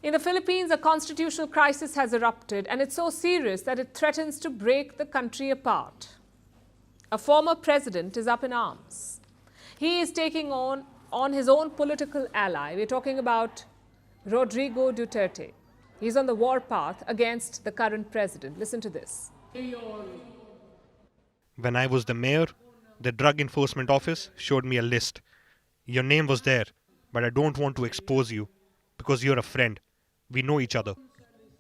In the Philippines, a constitutional crisis has erupted, and it's so serious that it threatens to break the country apart. A former president is up in arms. He is taking on his own political ally. We're talking about Rodrigo Duterte. He's on the war path against the current president. Listen to this. When I was the mayor, the Drug Enforcement Office showed me a list. Your name was there, but I don't want to expose you because you're a friend. We know each other.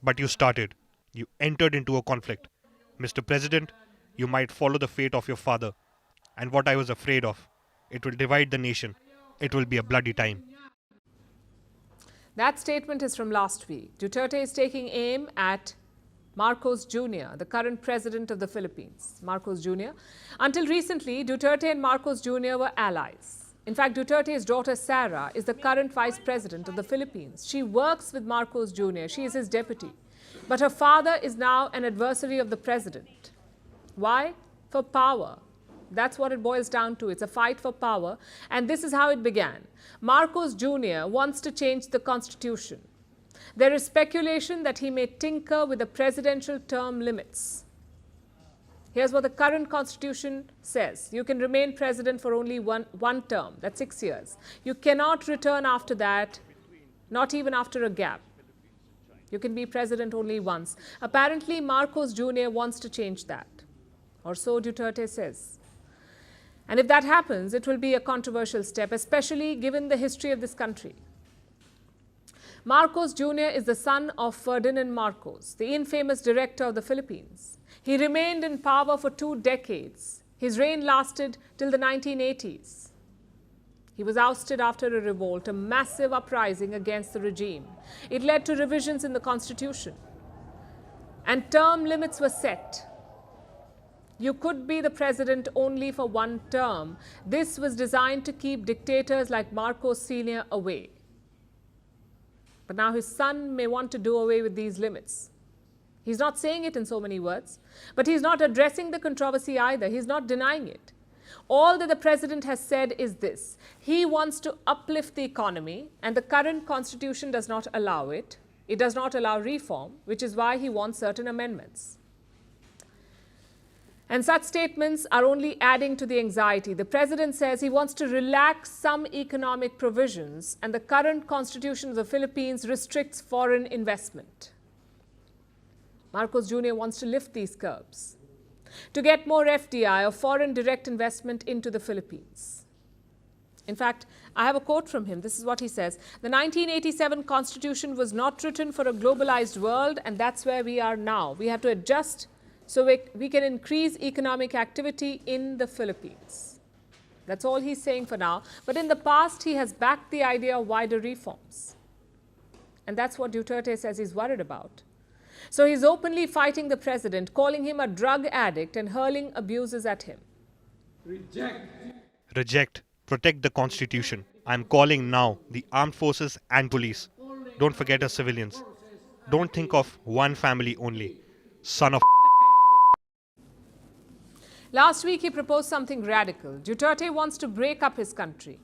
But you started. You entered into a conflict. Mr. President, you might follow the fate of your father. And what I was afraid of, it will divide the nation. It will be a bloody time. That statement is from last week. Duterte is taking aim at Marcos Jr., the current president of the Philippines. Marcos Jr. Until recently, Duterte and Marcos Jr. were allies. In fact, Duterte's daughter Sarah is the current vice president of the Philippines. She works with Marcos Jr. She is his deputy. But her father is now an adversary of the president. Why? For power. That's what it boils down to. It's a fight for power. And this is how it began. Marcos Jr. wants to change the constitution. There is speculation that he may tinker with the presidential term limits. Here's what the current constitution says. You can remain president for only one term. That's 6 years. You cannot return after that, not even after a gap. You can be president only once. Apparently, Marcos Jr. wants to change that. Or so Duterte says. And if that happens, it will be a controversial step, especially given the history of this country. Marcos Jr. is the son of Ferdinand Marcos, the infamous director of the Philippines. He remained in power for 2 decades. His reign lasted till the 1980s. He was ousted after a revolt, a massive uprising against the regime. It led to revisions in the constitution. And term limits were set. You could be the president only for 1 term. This was designed to keep dictators like Marcos Sr. away. But now his son may want to do away with these limits. He's not saying it in so many words, but he's not addressing the controversy either. He's not denying it. All that the president has said is this. He wants to uplift the economy, and the current constitution does not allow it. It does not allow reform, which is why he wants certain amendments. And such statements are only adding to the anxiety. The president says he wants to relax some economic provisions, and the current constitution of the Philippines restricts foreign investment. Marcos Jr. wants to lift these curbs to get more FDI or foreign direct investment into the Philippines. In fact, I have a quote from him. This is what he says. The 1987 Constitution was not written for a globalized world, and that's where we are now. We have to adjust so we can increase economic activity in the Philippines. That's all he's saying for now. But in the past, he has backed the idea of wider reforms. And that's what Duterte says he's worried about. So he's openly fighting the president, calling him a drug addict and hurling abuses at him. Reject. Protect the Constitution. I'm calling now the armed forces and police. Don't forget our civilians. Don't think of one family only. Son of Last week, he proposed something radical. Duterte wants to break up his country.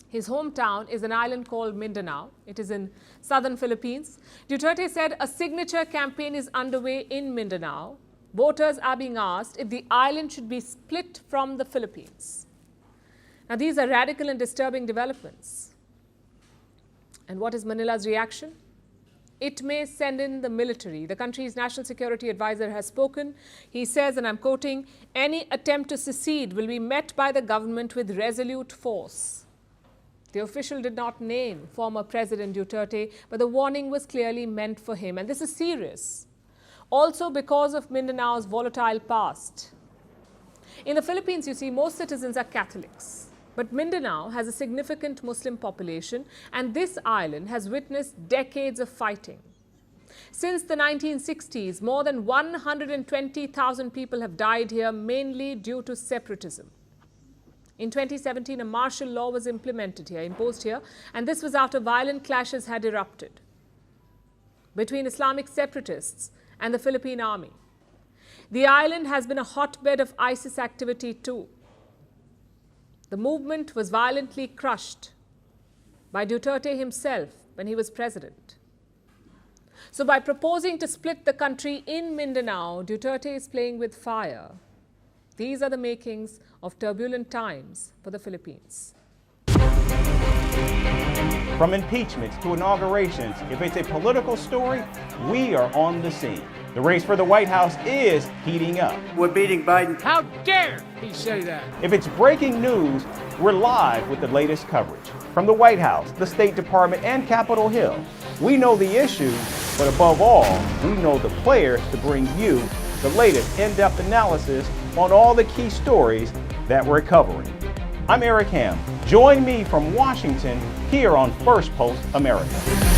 His hometown is an island called Mindanao. It is in southern Philippines. Duterte said a signature campaign is underway in Mindanao. Voters are being asked if the island should be split from the Philippines. Now, these are radical and disturbing developments. And what is Manila's reaction? It may send in the military. The country's national security advisor has spoken. He says, and I'm quoting, any attempt to secede will be met by the government with resolute force. The official did not name former President Duterte, but the warning was clearly meant for him. And this is serious. Also because of Mindanao's volatile past. In the Philippines, you see, most citizens are Catholics. But Mindanao has a significant Muslim population, and this island has witnessed decades of fighting. Since the 1960s, more than 120,000 people have died here, mainly due to separatism. In 2017, a martial law was imposed here, and this was after violent clashes had erupted between Islamic separatists and the Philippine army. The island has been a hotbed of ISIS activity too. The movement was violently crushed by Duterte himself when he was president. So by proposing to split the country in Mindanao, Duterte is playing with fire. These are the makings of turbulent times for the Philippines. From impeachments to inaugurations, if it's a political story, we are on the scene. The race for the White House is heating up. We're beating Biden. How dare he say that? If it's breaking news, we're live with the latest coverage. From the White House, the State Department, and Capitol Hill, we know the issues, but above all, we know the players to bring you the latest in-depth analysis on all the key stories that we're covering. I'm Eric Ham. Join me from Washington here on First Post America.